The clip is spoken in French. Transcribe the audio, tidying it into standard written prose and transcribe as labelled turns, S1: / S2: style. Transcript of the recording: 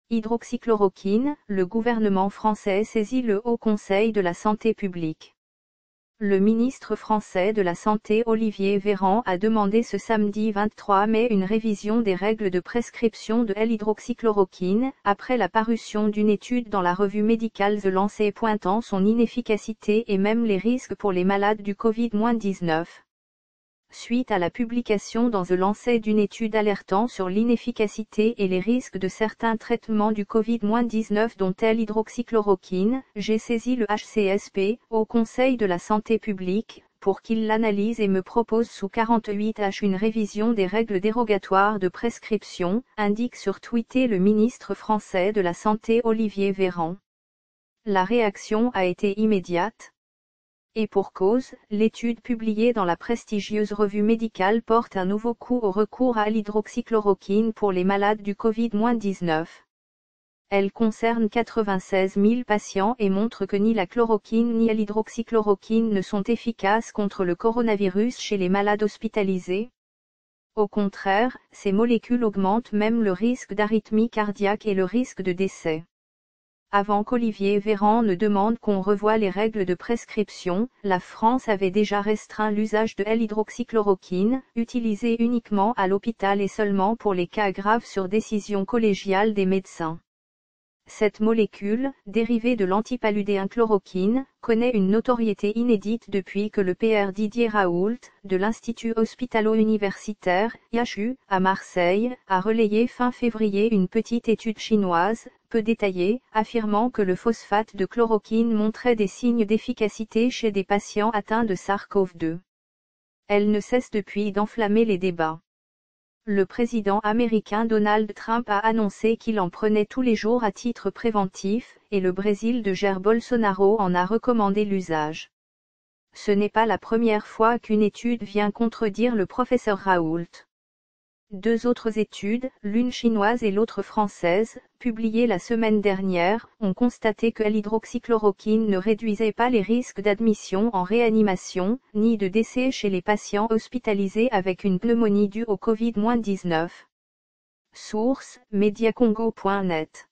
S1: Hydroxychloroquine, le gouvernement français saisit le Haut Conseil de la santé publique. Le ministre français de la Santé Olivier Véran a demandé ce samedi 23 mai une révision des règles de prescription de l'hydroxychloroquine, après la parution d'une étude dans la revue médicale The Lancet pointant son inefficacité et même les risques pour les malades du Covid-19. Suite à la publication dans The Lancet d'une étude alertant sur l'inefficacité et les risques de certains traitements du Covid-19 dont l'hydroxychloroquine, j'ai saisi le HCSP, au Conseil de la santé publique, pour qu'il l'analyse et me propose sous 48h une révision des règles dérogatoires de prescription, indique sur Twitter le ministre français de la Santé Olivier Véran. La réaction a été immédiate. Et pour cause, l'étude publiée dans la prestigieuse revue médicale porte un nouveau coup au recours à l'hydroxychloroquine pour les malades du Covid-19. Elle concerne 96 000 patients et montre que ni la chloroquine ni l'hydroxychloroquine ne sont efficaces contre le coronavirus chez les malades hospitalisés. Au contraire, ces molécules augmentent même le risque d'arythmie cardiaque et le risque de décès. Avant qu'Olivier Véran ne demande qu'on revoie les règles de prescription, la France avait déjà restreint l'usage de l'hydroxychloroquine, utilisée uniquement à l'hôpital et seulement pour les cas graves sur décision collégiale des médecins. Cette molécule, dérivée de l'antipaludéen-chloroquine, connaît une notoriété inédite depuis que le Pr Didier Raoult, de l'Institut hospitalo-universitaire, IHU, à Marseille, a relayé fin février une petite étude chinoise, peu détaillée, affirmant que le phosphate de chloroquine montrait des signes d'efficacité chez des patients atteints de SARS-CoV-2. Elle ne cesse depuis d'enflammer les débats. Le président américain Donald Trump a annoncé qu'il en prenait tous les jours à titre préventif, et le Brésil de Jair Bolsonaro en a recommandé l'usage. Ce n'est pas la première fois qu'une étude vient contredire le professeur Raoult. Deux autres études, l'une chinoise et l'autre française, publiées la semaine dernière, ont constaté que l'hydroxychloroquine ne réduisait pas les risques d'admission en réanimation, ni de décès chez les patients hospitalisés avec une pneumonie due au Covid-19. Source, mediacongo.net